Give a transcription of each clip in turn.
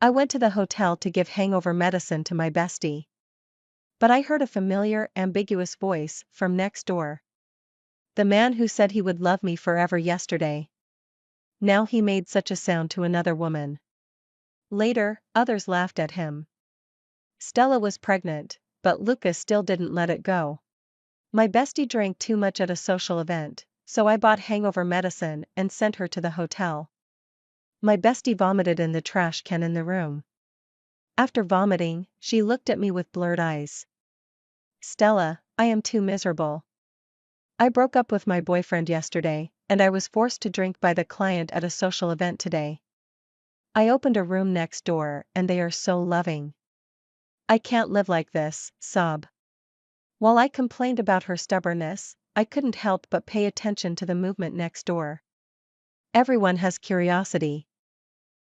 I went to the hotel to give hangover medicine to my bestie. But I heard a familiar, ambiguous voice from next door. The man who said he would love me forever yesterday. Now he made such a sound to another woman. Later, others laughed at him. Stella was pregnant, but Lucas still didn't let it go. My bestie drank too much at a social event, so I bought hangover medicine and sent her to the hotel. My bestie vomited in the trash can in the room. After vomiting, she looked at me with blurred eyes. Stella, I am too miserable. I broke up with my boyfriend yesterday, and I was forced to drink by the client at a social event today. I opened a room next door and they are so loving. I can't live like this, sob. While I complained about her stubbornness, I couldn't help but pay attention to the movement next door. Everyone has curiosity.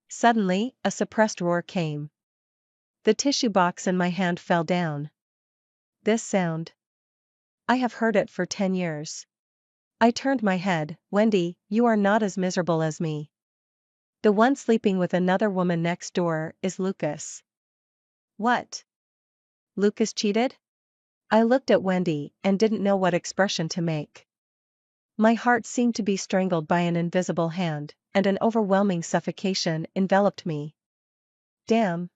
Suddenly, a suppressed roar came. The tissue box in my hand fell down. This sound. I have heard it for 10 years. I turned my head. Wendy, you are not as miserable as me. The one sleeping with another woman next door is Lucas. What? Lucas cheated? I looked at Wendy and didn't know what expression to make. My heart seemed to be strangled by an invisible hand, and an overwhelming suffocation enveloped me. Damn.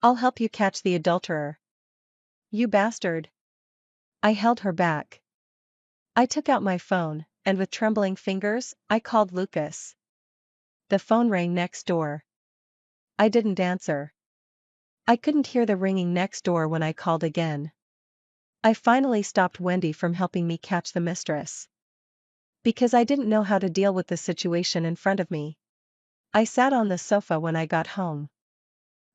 I'll help you catch the adulterer. You bastard. I held her back. I took out my phone, and with trembling fingers, I called Lucas. The phone rang next door. I didn't answer. I couldn't hear the ringing next door when I called again. I finally stopped Wendy from helping me catch the mistress. Because I didn't know how to deal with the situation in front of me. I sat on the sofa when I got home.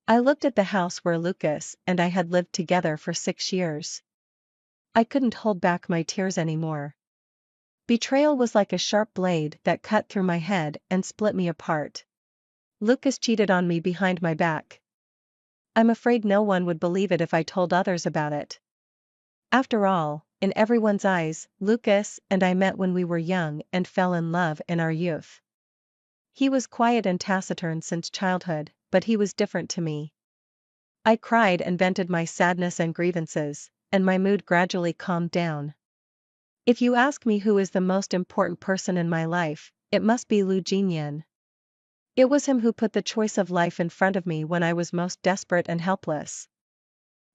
I looked at the house where Lucas and I had lived together for 6 years. I couldn't hold back my tears anymore. Betrayal was like a sharp blade that cut through my head and split me apart. Lucas cheated on me behind my back. I'm afraid no one would believe it if I told others about it. After all, in everyone's eyes, Lucas and I met when we were young and fell in love in our youth. He was quiet and taciturn since childhood, but he was different to me. I cried and vented my sadness and grievances, and my mood gradually calmed down. If you ask me who is the most important person in my life, it must be Lu Jinyan. It was him who put the choice of life in front of me when I was most desperate and helpless.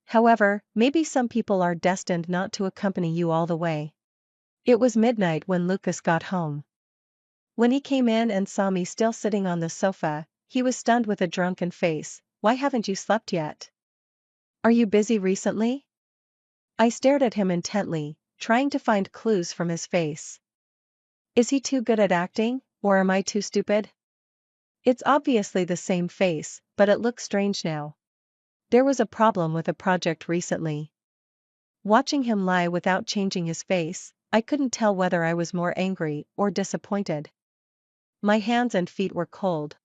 However, maybe some people are destined not to accompany you all the way. It was midnight when Lucas got home. When he came in and saw me still sitting on the sofa, he was stunned with a drunken face. Why haven't you slept yet? Are you busy recently? I stared at him intently, trying to find clues from his face. Is he too good at acting, or am I too stupid? It's obviously the same face, but it looks strange now. There was a problem with a project recently. Watching him lie without changing his face, I couldn't tell whether I was more angry or disappointed. My hands and feet were cold.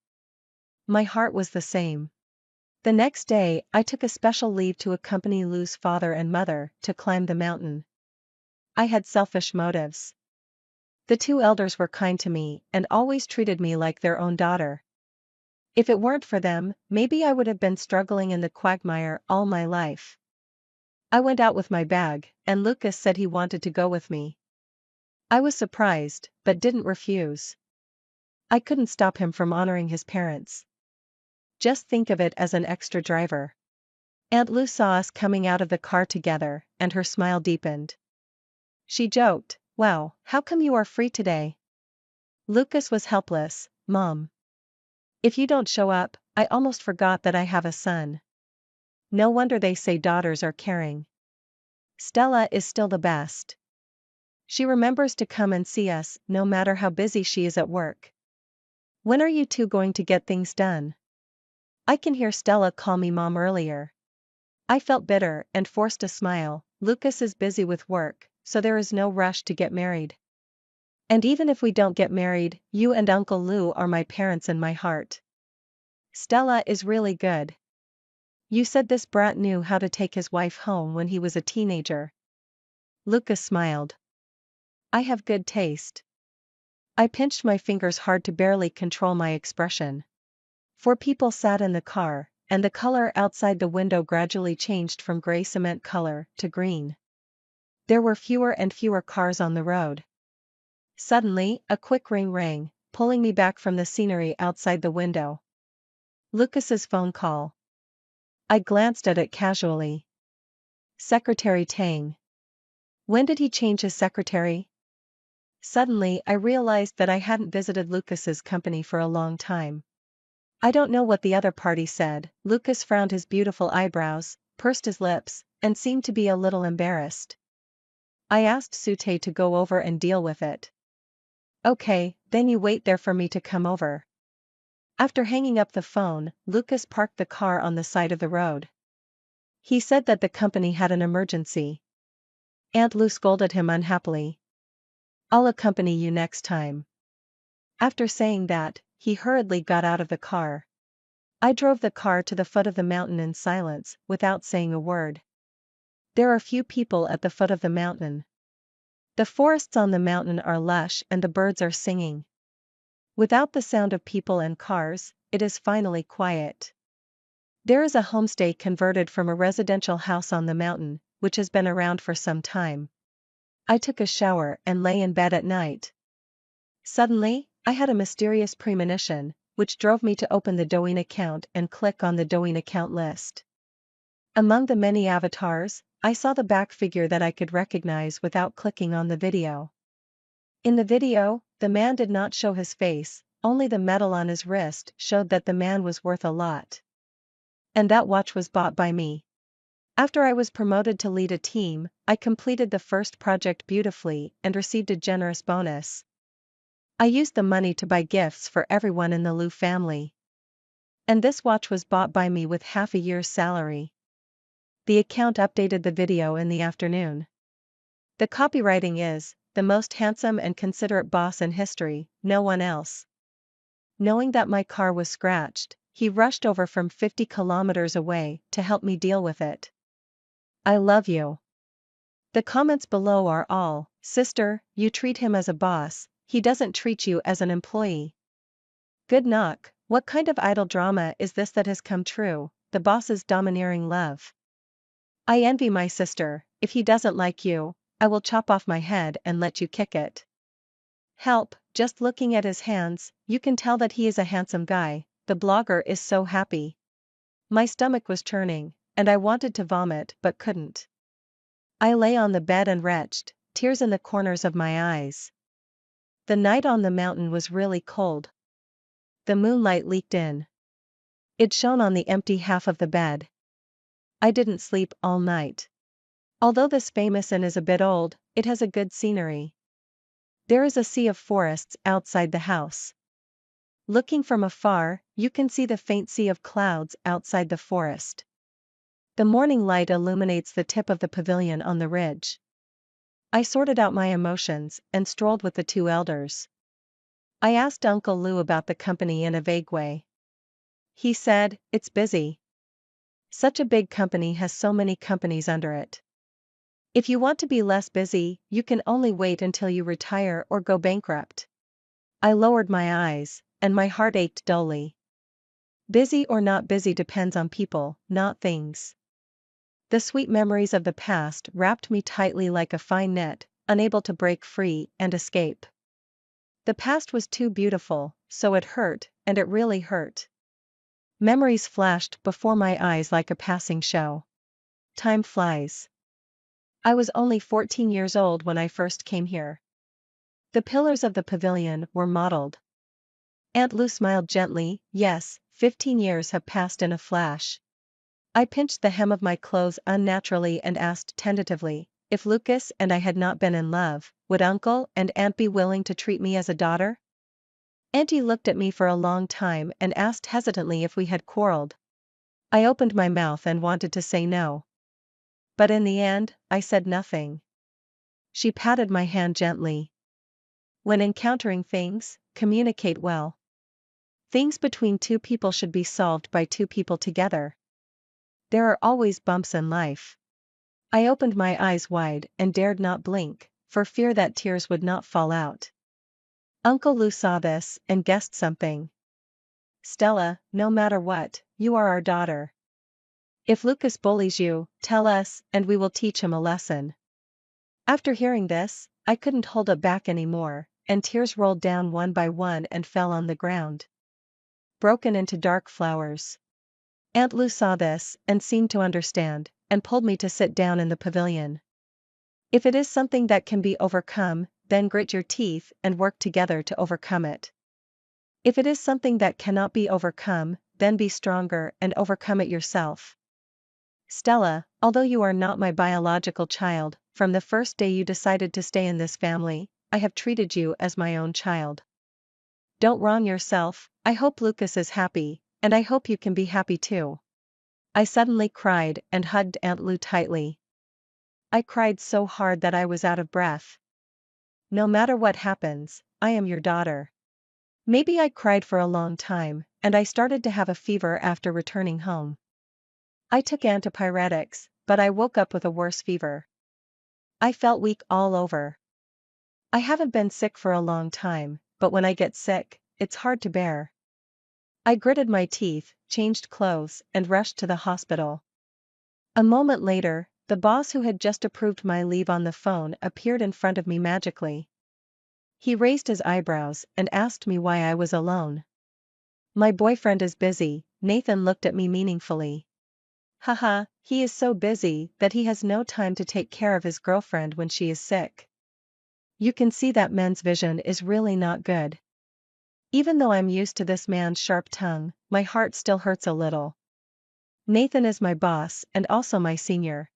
My heart was the same. The next day, I took a special leave to accompany Lu's father and mother to climb the mountain. I had selfish motives. The two elders were kind to me and always treated me like their own daughter. If it weren't for them, maybe I would have been struggling in the quagmire all my life. I went out with my bag, and Lucas said he wanted to go with me. I was surprised, but didn't refuse. I couldn't stop him from honoring his parents. Just think of it as an extra driver. Aunt Lu saw us coming out of the car together, and her smile deepened. She joked, "Wow, how come you are free today?" Lucas was helpless. "Mom. If you don't show up, I almost forgot that I have a son." No wonder they say daughters are caring. Stella is still the best. She remembers to come and see us, no matter how busy she is at work. When are you two going to get things done? I can hear Stella call me Mom earlier. I felt bitter and forced a smile. Lucas is busy with work, so there is no rush to get married. And even if we don't get married, you and Uncle Lu are my parents in my heart. Stella is really good. You said this brat knew how to take his wife home when he was a teenager. Lucas smiled. I have good taste. I pinched my fingers hard to barely control my expression. Four people sat in the car, and the color outside the window gradually changed from gray cement color to green. There were fewer and fewer cars on the road. Suddenly, a quick ring rang, pulling me back from the scenery outside the window. Lucas's phone call. I glanced at it casually. Secretary Tang. When did he change his secretary? Suddenly I realized that I hadn't visited Lucas's company for a long time. I don't know what the other party said. Lucas frowned his beautiful eyebrows, pursed his lips, and seemed to be a little embarrassed. I asked Sute to go over and deal with it. Okay, then you wait there for me to come over. After hanging up the phone, Lucas parked the car on the side of the road. He said that the company had an emergency. Aunt Lou scolded him unhappily. I'll accompany you next time. After saying that, he hurriedly got out of the car. I drove the car to the foot of the mountain in silence, without saying a word. There are few people at the foot of the mountain. The forests on the mountain are lush and the birds are singing. Without the sound of people and cars, it is finally quiet. There is a homestay converted from a residential house on the mountain, which has been around for some time. I took a shower and lay in bed at night. Suddenly, I had a mysterious premonition, which drove me to open the Douyin account and click on the Douyin account list. Among the many avatars, I saw the back figure that I could recognize without clicking on the video. In the video, the man did not show his face, only the metal on his wrist showed that the man was worth a lot. And that watch was bought by me. After I was promoted to lead a team, I completed the first project beautifully and received a generous bonus. I used the money to buy gifts for everyone in the Liu family. And this watch was bought by me with half a year's salary. The account updated the video in the afternoon. The copywriting is, the most handsome and considerate boss in history, no one else. Knowing that my car was scratched, he rushed over from 50 kilometers away to help me deal with it. I love you. The comments below are all, sister, you treat him as a boss, he doesn't treat you as an employee. Good knock, what kind of idle drama is this that has come true, the boss's domineering love? I envy my sister, if he doesn't like you, I will chop off my head and let you kick it. Help, just looking at his hands, you can tell that he is a handsome guy, the blogger is so happy. My stomach was churning, and I wanted to vomit but couldn't. I lay on the bed and retched, tears in the corners of my eyes. The night on the mountain was really cold. The moonlight leaked in. It shone on the empty half of the bed. I didn't sleep all night. Although this famous inn is a bit old, it has a good scenery. There is a sea of forests outside the house. Looking from afar, you can see the faint sea of clouds outside the forest. The morning light illuminates the tip of the pavilion on the ridge. I sorted out my emotions and strolled with the two elders. I asked Uncle Lou about the company in a vague way. He said, it's busy. Such a big company has so many companies under it. If you want to be less busy, you can only wait until you retire or go bankrupt. I lowered my eyes, and my heart ached dully. Busy or not busy depends on people, not things. The sweet memories of the past wrapped me tightly like a fine net, unable to break free and escape. The past was too beautiful, so it hurt, and it really hurt. Memories flashed before my eyes like a passing show. Time flies. I was only 14 years old when I first came here. The pillars of the pavilion were mottled. Aunt Lou smiled gently, yes, 15 years have passed in a flash. I pinched the hem of my clothes unnaturally and asked tentatively, if Lucas and I had not been in love, would Uncle and Aunt be willing to treat me as a daughter? Auntie looked at me for a long time and asked hesitantly if we had quarreled. I opened my mouth and wanted to say no. But in the end, I said nothing. She patted my hand gently. When encountering things, communicate well. Things between two people should be solved by two people together. There are always bumps in life. I opened my eyes wide and dared not blink, for fear that tears would not fall out. Uncle Lou saw this and guessed something. Stella, no matter what, you are our daughter. If Lucas bullies you, tell us, and we will teach him a lesson. After hearing this, I couldn't hold it back anymore, and tears rolled down one by one and fell on the ground, broken into dark flowers. Aunt Lou saw this, and seemed to understand, and pulled me to sit down in the pavilion. If it is something that can be overcome, then grit your teeth and work together to overcome it. If it is something that cannot be overcome, then be stronger and overcome it yourself. Stella, although you are not my biological child, from the first day you decided to stay in this family, I have treated you as my own child. Don't wrong yourself. I hope Lucas is happy, and I hope you can be happy too. I suddenly cried and hugged Aunt Lou tightly. I cried so hard that I was out of breath. No matter what happens, I am your daughter. Maybe I cried for a long time, and I started to have a fever after returning home. I took antipyretics, but I woke up with a worse fever. I felt weak all over. I haven't been sick for a long time, but when I get sick, it's hard to bear. I gritted my teeth, changed clothes, and rushed to the hospital. A moment later, the boss who had just approved my leave on the phone appeared in front of me magically. He raised his eyebrows and asked me why I was alone. My boyfriend is busy, Nathan looked at me meaningfully. Haha, he is so busy that he has no time to take care of his girlfriend when she is sick. You can see that man's vision is really not good. Even though I'm used to this man's sharp tongue, my heart still hurts a little. Nathan is my boss and also my senior.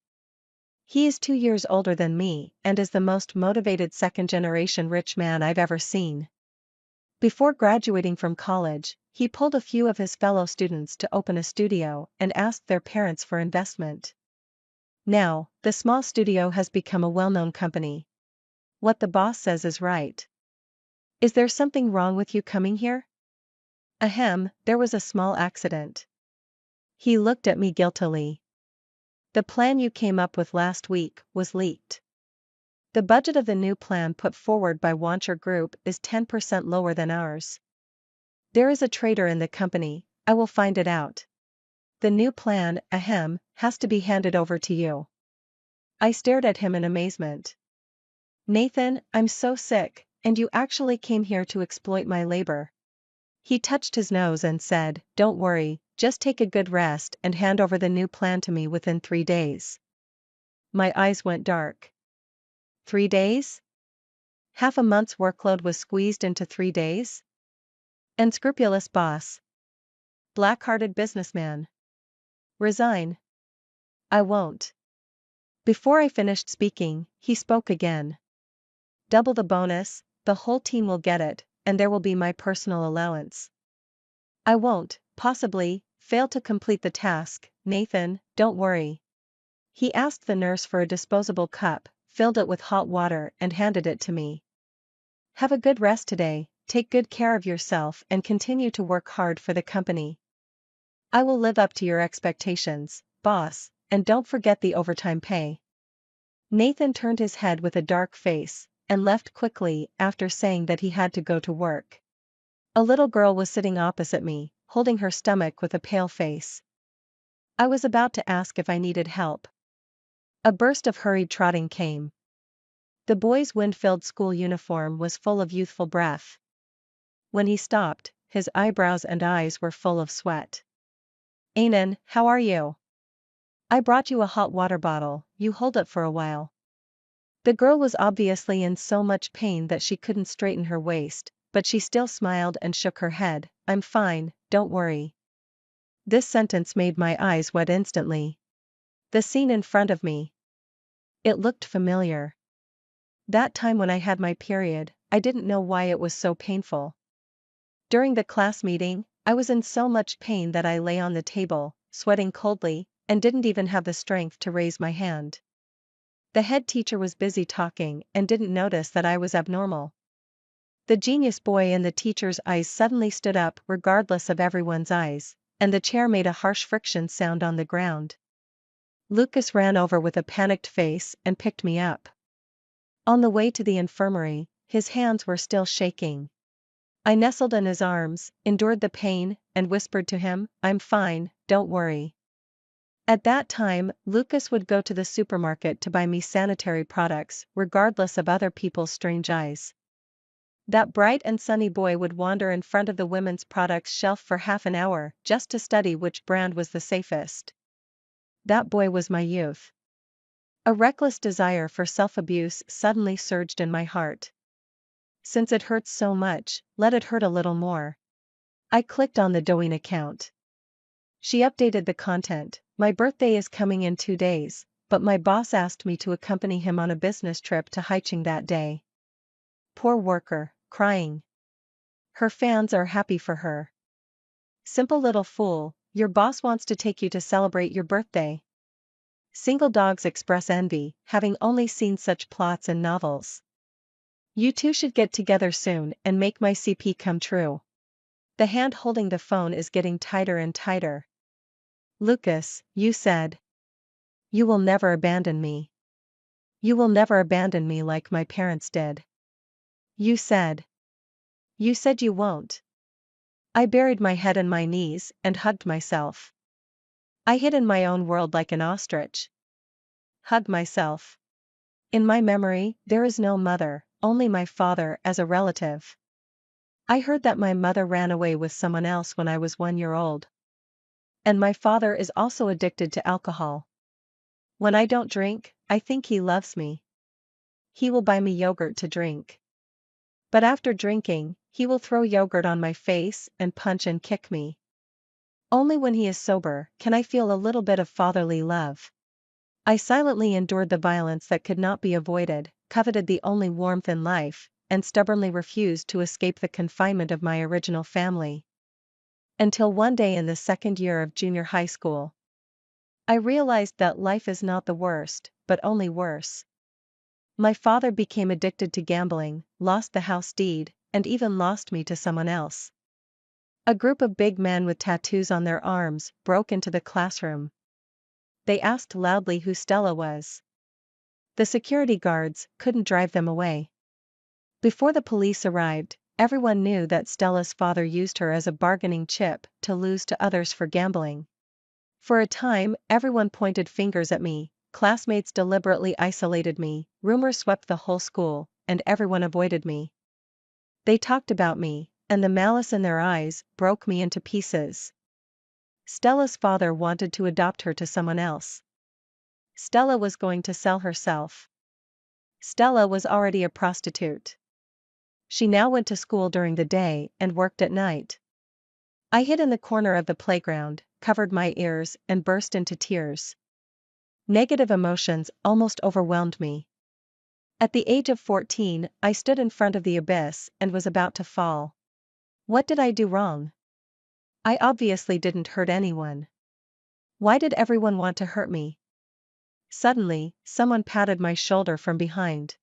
He is 2 years older than me and is the most motivated second-generation rich man I've ever seen. Before graduating from college, he pulled a few of his fellow students to open a studio and asked their parents for investment. Now, the small studio has become a well-known company. What the boss says is right. Is there something wrong with you coming here? Ahem, there was a small accident. He looked at me guiltily. The plan you came up with last week was leaked. The budget of the new plan put forward by Wancher Group is 10% lower than ours. There is a traitor in the company, I will find it out. The new plan, ahem, has to be handed over to you. I stared at him in amazement. Nathan, I'm so sick, and you actually came here to exploit my labor. He touched his nose and said, don't worry, just take a good rest and hand over the new plan to me within 3 days. My eyes went dark. 3 days? Half a month's workload was squeezed into 3 days? Unscrupulous boss. Black-hearted businessman. Resign. I won't. Before I finished speaking, he spoke again. Double the bonus, the whole team will get it, and there will be my personal allowance. I won't, possibly, fail to complete the task, Nathan, don't worry. He asked the nurse for a disposable cup, filled it with hot water and handed it to me. Have a good rest today, take good care of yourself and continue to work hard for the company. I will live up to your expectations, boss, and don't forget the overtime pay. Nathan turned his head with a dark face, and left quickly after saying that he had to go to work. A little girl was sitting opposite me, holding her stomach with a pale face. I was about to ask if I needed help. A burst of hurried trotting came. The boy's wind-filled school uniform was full of youthful breath. When he stopped, his eyebrows and eyes were full of sweat. Anan, how are you? I brought you a hot water bottle, you hold it for a while. The girl was obviously in so much pain that she couldn't straighten her waist, but she still smiled and shook her head. I'm fine, don't worry. This sentence made my eyes wet instantly. The scene in front of me. It looked familiar. That time when I had my period, I didn't know why it was so painful. During the class meeting, I was in so much pain that I lay on the table, sweating coldly, and didn't even have the strength to raise my hand. The head teacher was busy talking and didn't notice that I was abnormal. The genius boy in the teacher's eyes suddenly stood up regardless of everyone's eyes, and the chair made a harsh friction sound on the ground. Lucas ran over with a panicked face and picked me up. On the way to the infirmary, his hands were still shaking. I nestled in his arms, endured the pain, and whispered to him, "I'm fine, don't worry." At that time, Lucas would go to the supermarket to buy me sanitary products, regardless of other people's strange eyes. That bright and sunny boy would wander in front of the women's products shelf for half an hour, just to study which brand was the safest. That boy was my youth. A reckless desire for self-abuse suddenly surged in my heart. Since it hurts so much, let it hurt a little more. I clicked on the Douyin account. She updated the content. My birthday is coming in 2 days, but my boss asked me to accompany him on a business trip to Haicheng that day. Poor worker, crying. Her fans are happy for her. Simple little fool, your boss wants to take you to celebrate your birthday. Single dogs express envy, having only seen such plots in novels. You two should get together soon and make my CP come true. The hand holding the phone is getting tighter and tighter. Lucas, you said. You will never abandon me. You will never abandon me like my parents did. You said. You said you won't. I buried my head in my knees and hugged myself. I hid in my own world like an ostrich. Hugged myself. In my memory, there is no mother, only my father as a relative. I heard that my mother ran away with someone else when I was 1 year old. And my father is also addicted to alcohol. When I don't drink, I think he loves me. He will buy me yogurt to drink. But after drinking, he will throw yogurt on my face and punch and kick me. Only when he is sober can I feel a little bit of fatherly love. I silently endured the violence that could not be avoided, coveted the only warmth in life, and stubbornly refused to escape the confinement of my original family. Until one day in the second year of junior high school, I realized that life is not the worst, but only worse. My father became addicted to gambling, lost the house deed, and even lost me to someone else. A group of big men with tattoos on their arms broke into the classroom. They asked loudly who Stella was. The security guards couldn't drive them away. Before the police arrived, everyone knew that Stella's father used her as a bargaining chip to lose to others for gambling. For a time, everyone pointed fingers at me, classmates deliberately isolated me, rumors swept the whole school, and everyone avoided me. They talked about me, and the malice in their eyes broke me into pieces. Stella's father wanted to adopt her to someone else. Stella was going to sell herself. Stella was already a prostitute. She now went to school during the day and worked at night. I hid in the corner of the playground, covered my ears, and burst into tears. Negative emotions almost overwhelmed me. At the age of 14, I stood in front of the abyss and was about to fall. What did I do wrong? I obviously didn't hurt anyone. Why did everyone want to hurt me? Suddenly, someone patted my shoulder from behind.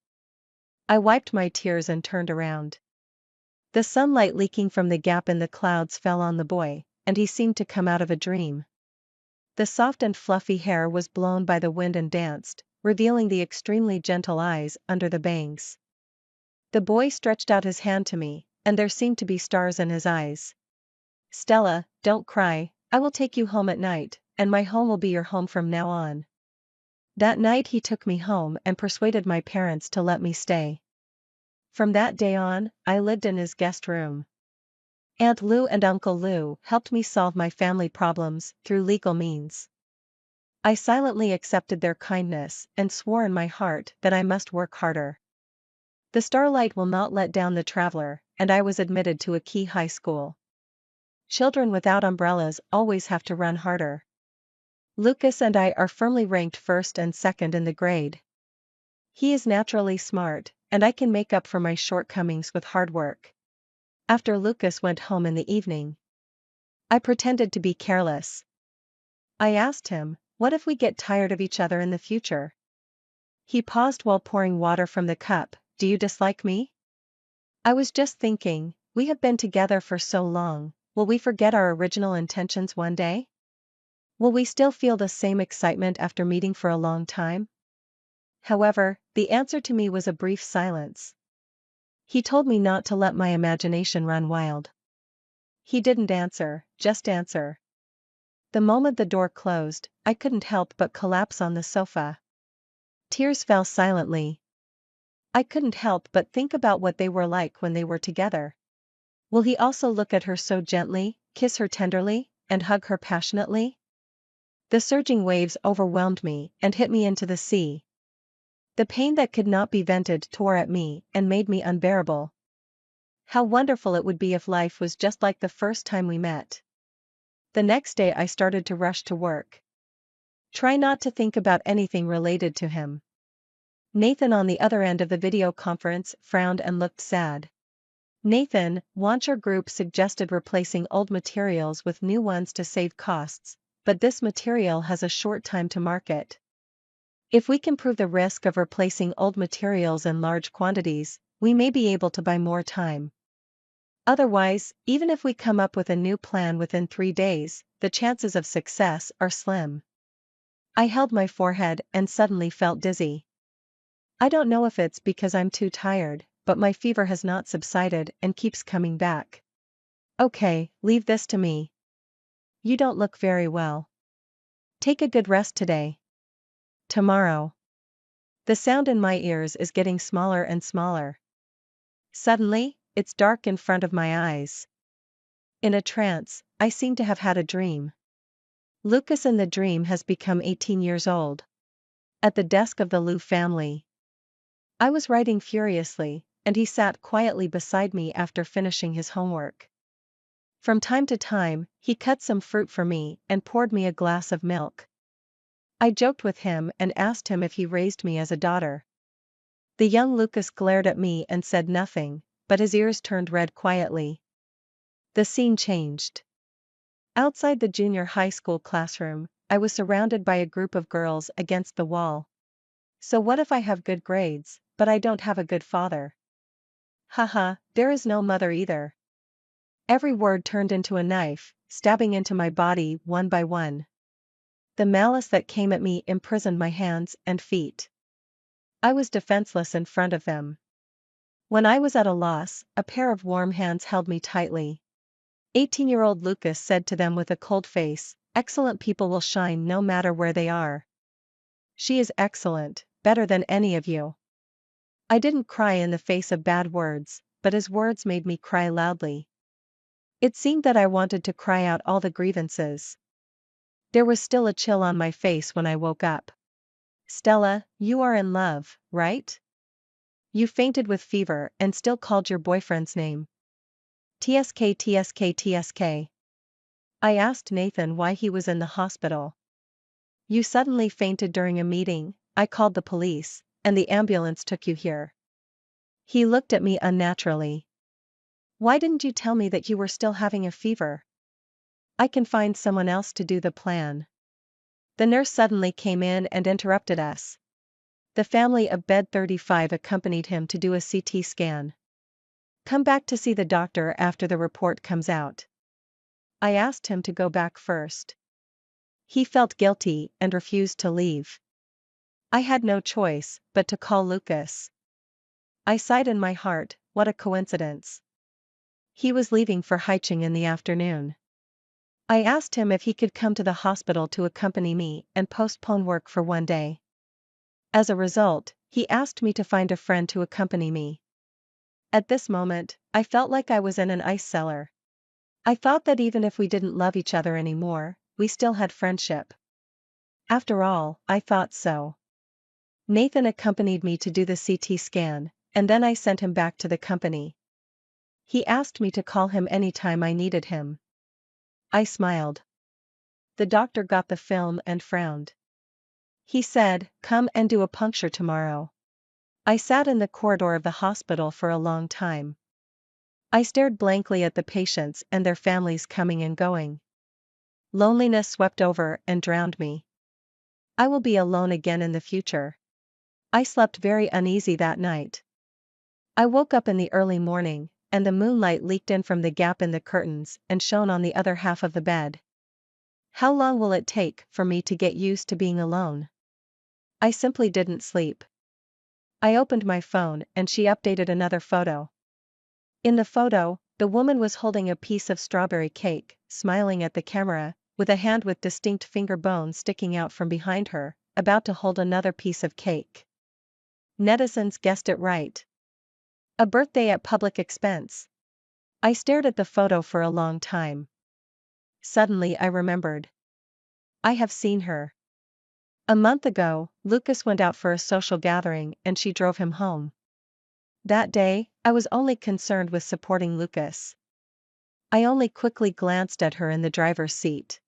I wiped my tears and turned around. The sunlight leaking from the gap in the clouds fell on the boy, and he seemed to come out of a dream. The soft and fluffy hair was blown by the wind and danced, revealing the extremely gentle eyes under the bangs. The boy stretched out his hand to me, and there seemed to be stars in his eyes. Stella, don't cry, I will take you home at night, and my home will be your home from now on. That night he took me home and persuaded my parents to let me stay. From that day on, I lived in his guest room. Aunt Lou and Uncle Lou helped me solve my family problems through legal means. I silently accepted their kindness and swore in my heart that I must work harder. The starlight will not let down the traveler, and I was admitted to a key high school. Children without umbrellas always have to run harder. Lucas and I are firmly ranked first and second in the grade. He is naturally smart, and I can make up for my shortcomings with hard work. After Lucas went home in the evening, I pretended to be careless. I asked him, what if we get tired of each other in the future? He paused while pouring water from the cup. Do you dislike me? I was just thinking, we have been together for so long, will we forget our original intentions one day? Will we still feel the same excitement after meeting for a long time? However, the answer to me was a brief silence. He told me not to let my imagination run wild. He didn't answer, just answer. The moment the door closed, I couldn't help but collapse on the sofa. Tears fell silently. I couldn't help but think about what they were like when they were together. Will he also look at her so gently, kiss her tenderly, and hug her passionately? The surging waves overwhelmed me and hit me into the sea. The pain that could not be vented tore at me and made me unbearable. How wonderful it would be if life was just like the first time we met. The next day I started to rush to work. Try not to think about anything related to him. Nathan on the other end of the video conference frowned and looked sad. Nathan, Launcher Group suggested replacing old materials with new ones to save costs, but this material has a short time to market. If we can prove the risk of replacing old materials in large quantities, we may be able to buy more time. Otherwise, even if we come up with a new plan within 3 days, the chances of success are slim. I held my forehead and suddenly felt dizzy. I don't know if it's because I'm too tired, but my fever has not subsided and keeps coming back. Okay, leave this to me. You don't look very well. Take a good rest today. Tomorrow. The sound in my ears is getting smaller and smaller. Suddenly, it's dark in front of my eyes. In a trance, I seem to have had a dream. Lucas in the dream has become 18 years old. At the desk of the Liu family. I was writing furiously, and he sat quietly beside me after finishing his homework. From time to time, he cut some fruit for me and poured me a glass of milk. I joked with him and asked him if he raised me as a daughter. The young Lucas glared at me and said nothing, but his ears turned red quietly. The scene changed. Outside the junior high school classroom, I was surrounded by a group of girls against the wall. So what if I have good grades, but I don't have a good father? Haha, there is no mother either. Every word turned into a knife, stabbing into my body one by one. The malice that came at me imprisoned my hands and feet. I was defenseless in front of them. When I was at a loss, a pair of warm hands held me tightly. 18-year-old Lucas said to them with a cold face, "Excellent people will shine no matter where they are. She is excellent, better than any of you." I didn't cry in the face of bad words, but his words made me cry loudly. It seemed that I wanted to cry out all the grievances. There was still a chill on my face when I woke up. "Stella, you are in love, right? You fainted with fever and still called your boyfriend's name. TSK TSK TSK. I asked Nathan why he was in the hospital. You suddenly fainted during a meeting, I called the police, and the ambulance took you here. He looked at me unnaturally. Why didn't you tell me that you were still having a fever? I can find someone else to do the plan. The nurse suddenly came in and interrupted us. The family of bed 35 accompanied him to do a CT scan. Come back to see the doctor after the report comes out. I asked him to go back first. He felt guilty and refused to leave. I had no choice but to call Lucas. I sighed in my heart, what a coincidence. He was leaving for Haicheng in the afternoon. I asked him if he could come to the hospital to accompany me and postpone work for 1 day. As a result, he asked me to find a friend to accompany me. At this moment, I felt like I was in an ice cellar. I thought that even if we didn't love each other anymore, we still had friendship. After all, I thought so. Nathan accompanied me to do the CT scan, and then I sent him back to the company. He asked me to call him anytime I needed him. I smiled. The doctor got the film and frowned. He said, "Come and do a puncture tomorrow." I sat in the corridor of the hospital for a long time. I stared blankly at the patients and their families coming and going. Loneliness swept over and drowned me. I will be alone again in the future. I slept very uneasy that night. I woke up in the early morning, and the moonlight leaked in from the gap in the curtains and shone on the other half of the bed. How long will it take for me to get used to being alone? I simply didn't sleep. I opened my phone and she updated another photo. In the photo, the woman was holding a piece of strawberry cake, smiling at the camera, with a hand with distinct finger bones sticking out from behind her, about to hold another piece of cake. Netizens guessed it right. A birthday at public expense. I stared at the photo for a long time. Suddenly I remembered. I have seen her. A month ago, Lucas went out for a social gathering and she drove him home. That day, I was only concerned with supporting Lucas. I only quickly glanced at her in the driver's seat.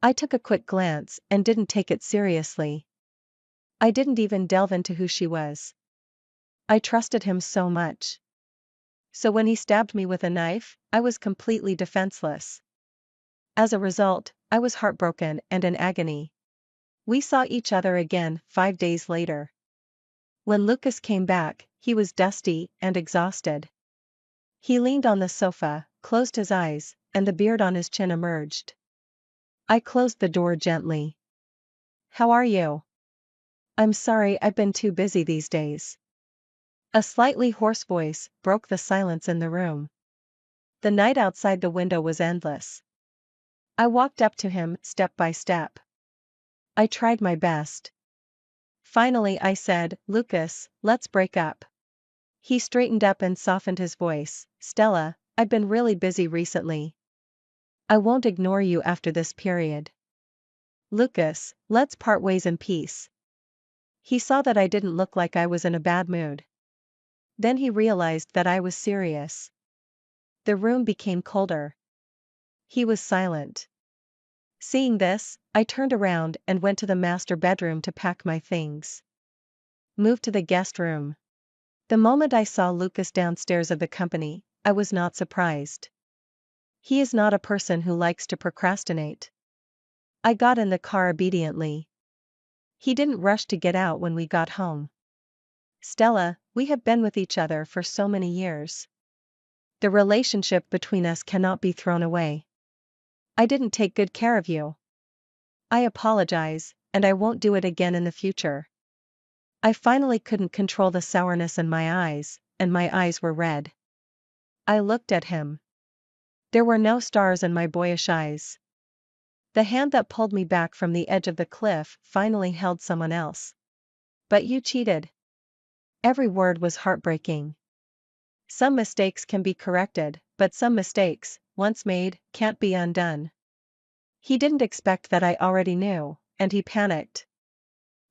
I took a quick glance and didn't take it seriously. I didn't even delve into who she was. I trusted him so much. So when he stabbed me with a knife, I was completely defenseless. As a result, I was heartbroken and in agony. We saw each other again 5 days later. When Lucas came back, he was dusty and exhausted. He leaned on the sofa, closed his eyes, and the beard on his chin emerged. I closed the door gently. "How are you?" "I'm sorry, I've been too busy these days." A slightly hoarse voice broke the silence in the room. The night outside the window was endless. I walked up to him step by step. I tried my best. Finally I said, "Lucas, let's break up." He straightened up and softened his voice. "Stella, I've been really busy recently. I won't ignore you after this period. Lucas, let's part ways in peace." He saw that I didn't look like I was in a bad mood. Then he realized that I was serious. The room became colder. He was silent. Seeing this, I turned around and went to the master bedroom to pack my things. Move to the guest room. The moment I saw Lucas downstairs of the company, I was not surprised. He is not a person who likes to procrastinate. I got in the car obediently. He didn't rush to get out when we got home. "Stella, we have been with each other for so many years. The relationship between us cannot be thrown away. I didn't take good care of you. I apologize, and I won't do it again in the future." I finally couldn't control the sourness in my eyes, and my eyes were red. I looked at him. There were no stars in my boyish eyes. The hand that pulled me back from the edge of the cliff finally held someone else. "But you cheated." Every word was heartbreaking. Some mistakes can be corrected, but some mistakes, once made, can't be undone. He didn't expect that I already knew, and he panicked.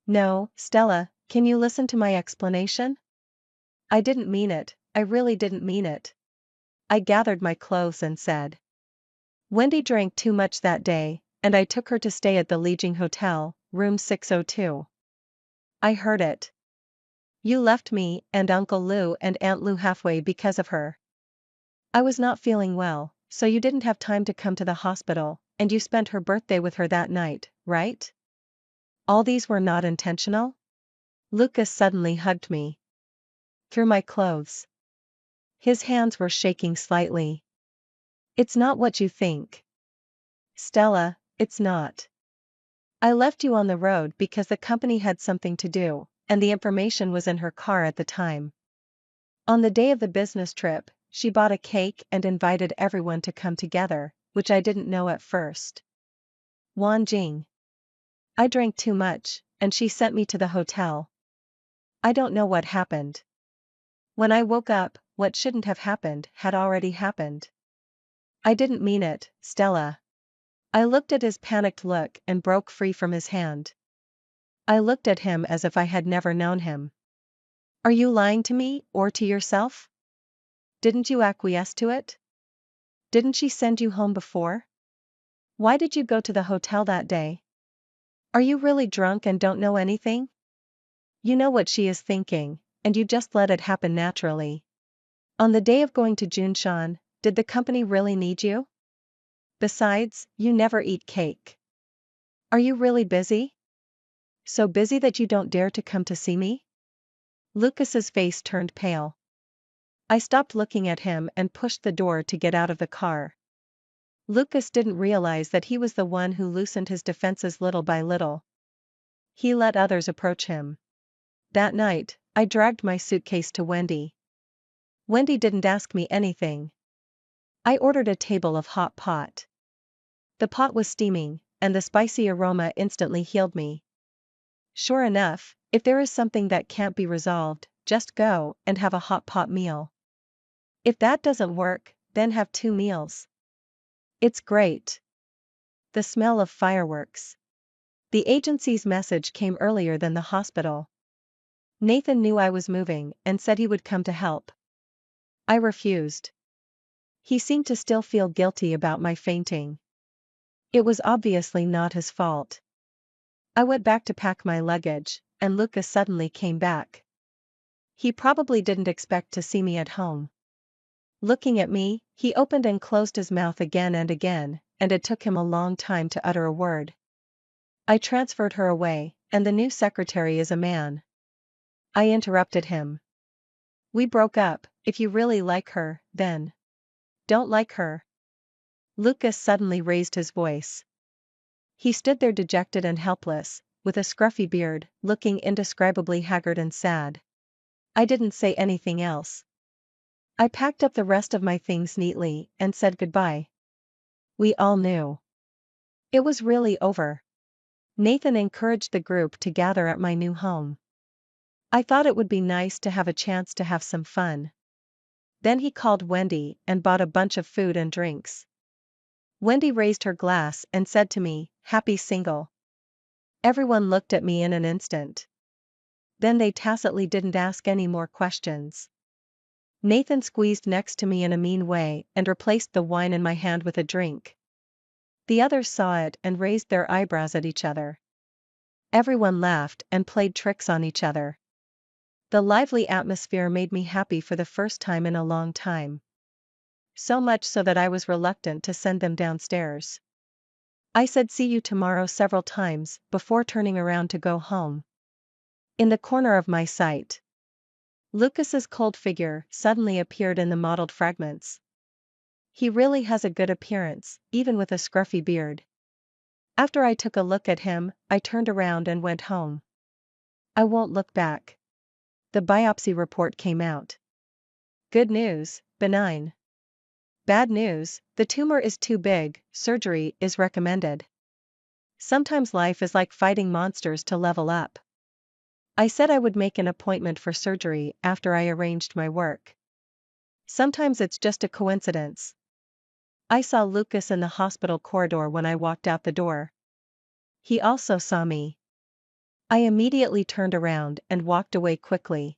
"No, Stella, can you listen to my explanation? I didn't mean it, I really didn't mean it." I gathered my clothes and said. "Wendy drank too much that day, and I took her to stay at the Legion Hotel, room 602. I heard it. You left me and Uncle Lou and Aunt Lou halfway because of her. I was not feeling well, so you didn't have time to come to the hospital, and you spent her birthday with her that night, right? All these were not intentional?" Lucas suddenly hugged me. Through my clothes. His hands were shaking slightly. "It's not what you think. Stella, it's not. I left you on the road because the company had something to do, and the information was in her car at the time. On the day of the business trip, she bought a cake and invited everyone to come together, which I didn't know at first. Wan Jing. I drank too much, and she sent me to the hotel. I don't know what happened. When I woke up, what shouldn't have happened had already happened. I didn't mean it, Stella." I looked at his panicked look and broke free from his hand. I looked at him as if I had never known him. "Are you lying to me, or to yourself? Didn't you acquiesce to it? Didn't she send you home before? Why did you go to the hotel that day? Are you really drunk and don't know anything? You know what she is thinking, and you just let it happen naturally. On the day of going to Junshan, did the company really need you? Besides, you never eat cake. Are you really busy? So busy that you don't dare to come to see me?" Lucas's face turned pale. I stopped looking at him and pushed the door to get out of the car. Lucas didn't realize that he was the one who loosened his defenses little by little. He let others approach him. That night, I dragged my suitcase to Wendy. Wendy didn't ask me anything. I ordered a table of hot pot. The pot was steaming, and the spicy aroma instantly healed me. Sure enough, if there is something that can't be resolved, just go and have a hot pot meal. If that doesn't work, then have 2 meals. It's great. The smell of fireworks. The agency's message came earlier than the hospital. Nathan knew I was moving and said he would come to help. I refused. He seemed to still feel guilty about my fainting. It was obviously not his fault. I went back to pack my luggage, and Lucas suddenly came back. He probably didn't expect to see me at home. Looking at me, he opened and closed his mouth again, and it took him a long time to utter a word. I transferred her away, and the new secretary is a man. I interrupted him. We broke up. If you really like her, then don't like her. Lucas suddenly raised his voice. He stood there dejected and helpless, with a scruffy beard, looking indescribably haggard and sad. I didn't say anything else. I packed up the rest of my things neatly and said goodbye. We all knew it was really over. Nathan encouraged the group to gather at my new home. I thought it would be nice to have a chance to have some fun. Then he called Wendy and bought a bunch of food and drinks. Wendy raised her glass and said to me, "Happy single." Everyone looked at me in an instant. Then they tacitly didn't ask any more questions. Nathan squeezed next to me in a mean way and replaced the wine in my hand with a drink. The others saw it and raised their eyebrows at each other. Everyone laughed and played tricks on each other. The lively atmosphere made me happy for the first time in a long time. So much so that I was reluctant to send them downstairs. I said see you tomorrow several times before turning around to go home. In the corner of my sight, Lucas's cold figure suddenly appeared in the mottled fragments. He really has a good appearance, even with a scruffy beard. After I took a look at him, I turned around and went home. I won't look back. The biopsy report came out. Good news, benign. Bad news, the tumor is too big, surgery is recommended. Sometimes life is like fighting monsters to level up. I said I would make an appointment for surgery after I arranged my work. Sometimes it's just a coincidence. I saw Lucas in the hospital corridor when I walked out the door. He also saw me. I immediately turned around and walked away quickly.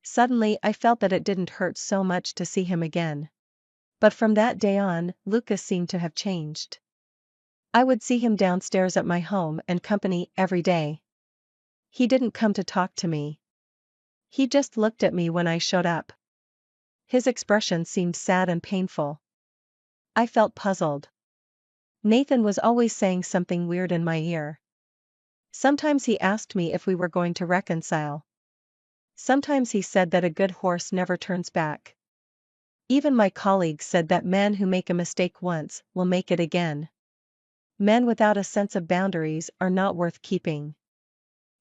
Suddenly I felt that it didn't hurt so much to see him again. But from that day on, Lucas seemed to have changed. I would see him downstairs at my home and company every day. He didn't come to talk to me. He just looked at me when I showed up. His expression seemed sad and painful. I felt puzzled. Nathan was always saying something weird in my ear. Sometimes he asked me if we were going to reconcile. Sometimes he said that a good horse never turns back. Even my colleagues said that men who make a mistake once will make it again. Men without a sense of boundaries are not worth keeping.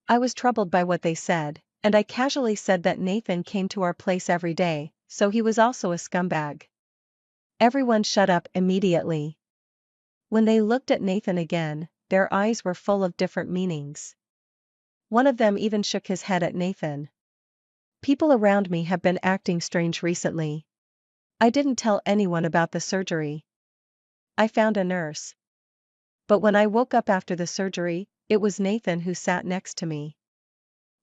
I was troubled by what they said, and I casually said that Nathan came to our place every day, so he was also a scumbag. Everyone shut up immediately. When they looked at Nathan again, their eyes were full of different meanings. One of them even shook his head at Nathan. People around me have been acting strange recently. I didn't tell anyone about the surgery. I found a nurse. But when I woke up after the surgery, it was Nathan who sat next to me.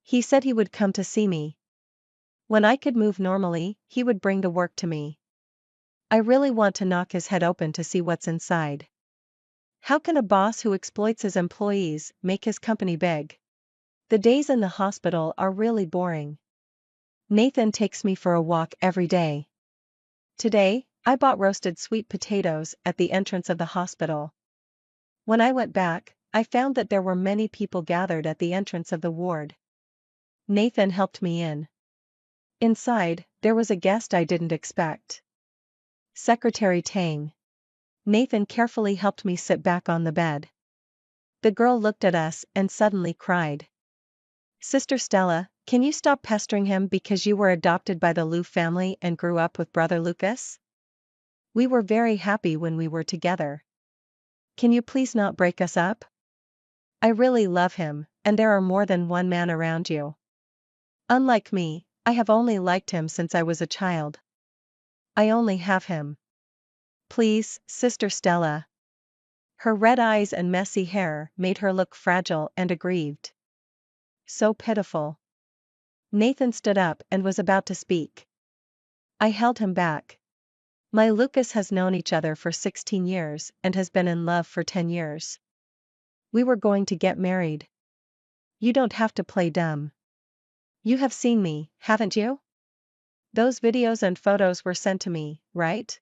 He said he would come to see me. When I could move normally, he would bring the work to me. I really want to knock his head open to see what's inside. How can a boss who exploits his employees make his company big? The days in the hospital are really boring. Nathan takes me for a walk every day. Today, I bought roasted sweet potatoes at the entrance of the hospital. When I went back, I found that there were many people gathered at the entrance of the ward. Nathan helped me in. Inside, there was a guest I didn't expect. Secretary Tang. Nathan carefully helped me sit back on the bed. The girl looked at us and suddenly cried. Sister Stella, Can you stop pestering him because you were adopted by the Liu family and grew up with brother Lucas? We were very happy when we were together. Can you please not break us up? I really love him, and there are more than one man around you. Unlike me, I have only liked him since I was a child. I only have him. Please, Sister Stella. Her red eyes and messy hair made her look fragile and aggrieved. So pitiful. Nathan stood up and was about to speak. I held him back. My Lucas has known each other for 16 years and has been in love for 10 years. We were going to get married. You don't have to play dumb. You have seen me, haven't you? Those videos and photos were sent to me, right?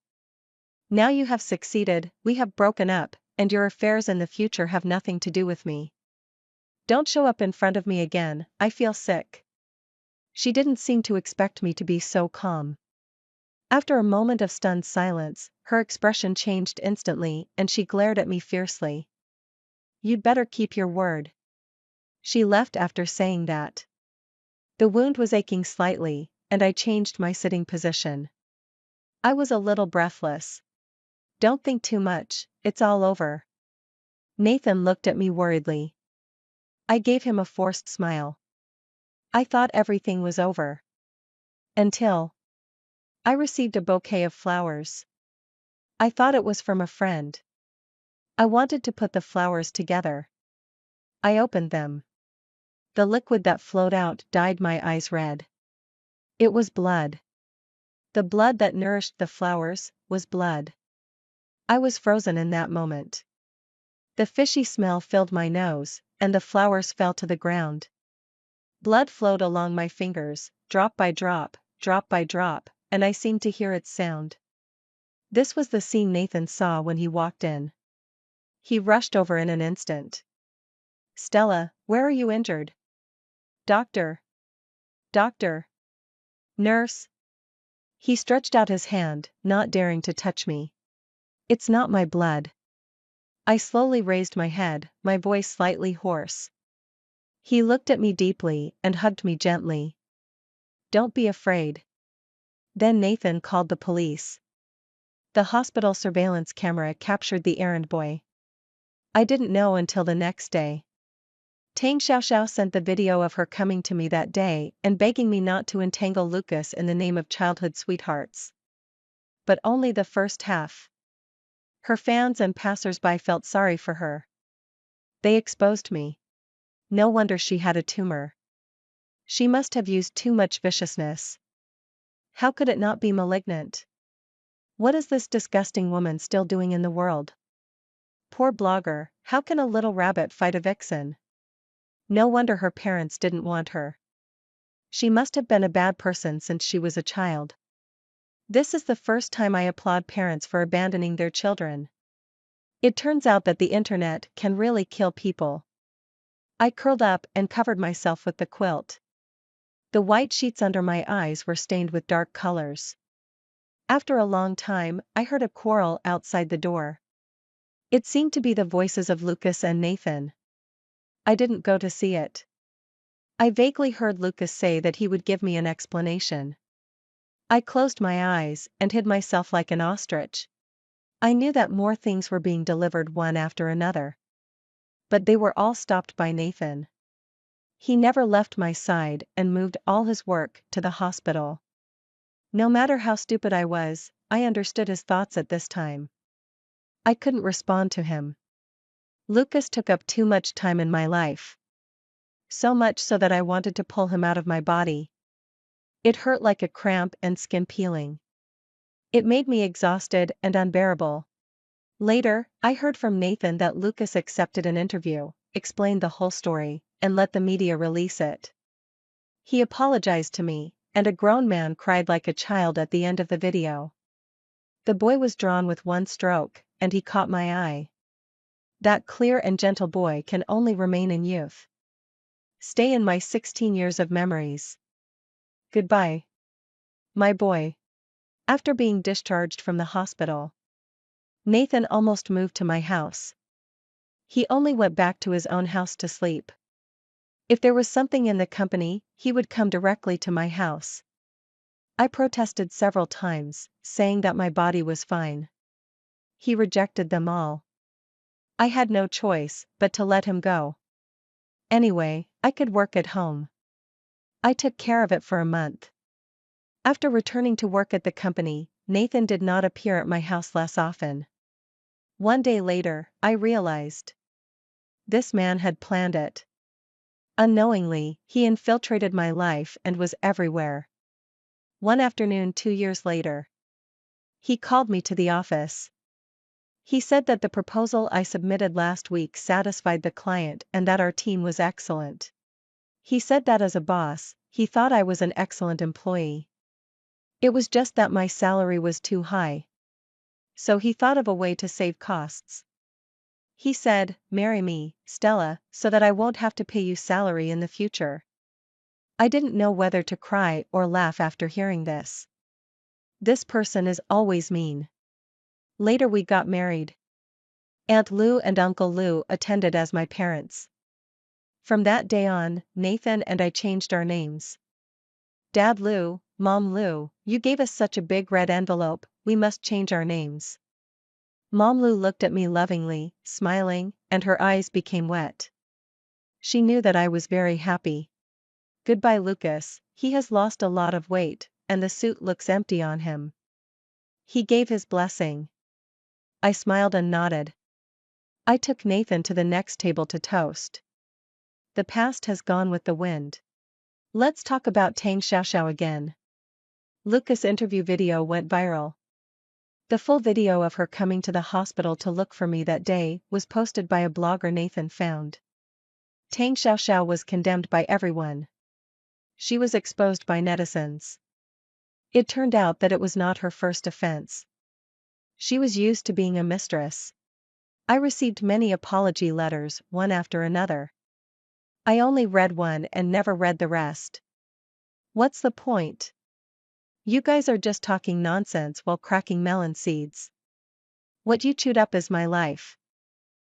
Now you have succeeded, we have broken up, and your affairs in the future have nothing to do with me. Don't show up in front of me again, I feel sick. She didn't seem to expect me to be so calm. After a moment of stunned silence, her expression changed instantly and she glared at me fiercely. You'd better keep your word. She left after saying that. The wound was aching slightly, and I changed my sitting position. I was a little breathless. Don't think too much, it's all over. Nathan looked at me worriedly. I gave him a forced smile. I thought everything was over. Until I received a bouquet of flowers. I thought it was from a friend. I wanted to put the flowers together. I opened them. The liquid that flowed out dyed my eyes red. It was blood. The blood that nourished the flowers was blood. I was frozen in that moment. The fishy smell filled my nose, and the flowers fell to the ground. Blood flowed along my fingers, drop by drop, and I seemed to hear its sound. This was the scene Nathan saw when he walked in. He rushed over in an instant. Stella, where are you injured? Doctor. Doctor. Nurse. He stretched out his hand, not daring to touch me. It's not my blood. I slowly raised my head, my voice slightly hoarse. He looked at me deeply and hugged me gently. Don't be afraid. Then Nathan called the police. The hospital surveillance camera captured the errand boy. I didn't know until the next day. Tang Xiaoxiao sent the video of her coming to me that day and begging me not to entangle Lucas in the name of childhood sweethearts. But only the first half. Her fans and passers-by felt sorry for her. They exposed me. No wonder she had a tumor. She must have used too much viciousness. How could it not be malignant? What is this disgusting woman still doing in the world? Poor blogger, how can a little rabbit fight a vixen? No wonder her parents didn't want her. She must have been a bad person since she was a child. This is the first time I applaud parents for abandoning their children. It turns out that the internet can really kill people. I curled up and covered myself with the quilt. The white sheets under my eyes were stained with dark colors. After a long time, I heard a quarrel outside the door. It seemed to be the voices of Lucas and Nathan. I didn't go to see it. I vaguely heard Lucas say that he would give me an explanation. I closed my eyes and hid myself like an ostrich. I knew that more things were being delivered one after another. But they were all stopped by Nathan. He never left my side and moved all his work to the hospital. No matter how stupid I was, I understood his thoughts at this time. I couldn't respond to him. Lucas took up too much time in my life. So much so that I wanted to pull him out of my body. It hurt like a cramp and skin peeling. It made me exhausted and unbearable. Later, I heard from Nathan that Lucas accepted an interview, explained the whole story, and let the media release it. He apologized to me, and a grown man cried like a child at the end of the video. The boy was drawn with one stroke, and he caught my eye. That clear and gentle boy can only remain in youth. Stay in my 16 years of memories. Goodbye. My boy. After being discharged from the hospital, Nathan almost moved to my house. He only went back to his own house to sleep. If there was something in the company, He would come directly to my house. I protested several times, saying that my body was fine. He rejected them all. I had no choice but to let him go. Anyway, I could work at home. I took care of it for a month. After returning to work at the company, Nathan did not appear at my house less often. One day later, I realized. This man had planned it. Unknowingly, he infiltrated my life and was everywhere. One afternoon 2 years later, he called me to the office. He said that the proposal I submitted last week satisfied the client and that our team was excellent. He said that as a boss, he thought I was an excellent employee. It was just that my salary was too high. So he thought of a way to save costs. He said, "Marry me, Stella, so that I won't have to pay you salary in the future." I didn't know whether to cry or laugh after hearing this. This person is always mean. Later we got married. Aunt Lou and Uncle Lou attended as my parents. From that day on, Nathan and I changed our names. Dad Lou, Mom Lou, you gave us such a big red envelope, we must change our names. Mom Lou looked at me lovingly, smiling, and her eyes became wet. She knew that I was very happy. Goodbye Lucas, he has lost a lot of weight, and the suit looks empty on him. He gave his blessing. I smiled and nodded. I took Nathan to the next table to toast. The past has gone with the wind. Let's talk about Tang Xiaoxiao again. Lucas' interview video went viral. The full video of her coming to the hospital to look for me that day was posted by a blogger Nathan found. Tang Xiaoxiao was condemned by everyone. She was exposed by netizens. It turned out that it was not her first offense. She was used to being a mistress. I received many apology letters, one after another. I only read one and never read the rest. What's the point? You guys are just talking nonsense while cracking melon seeds. What you chewed up is my life.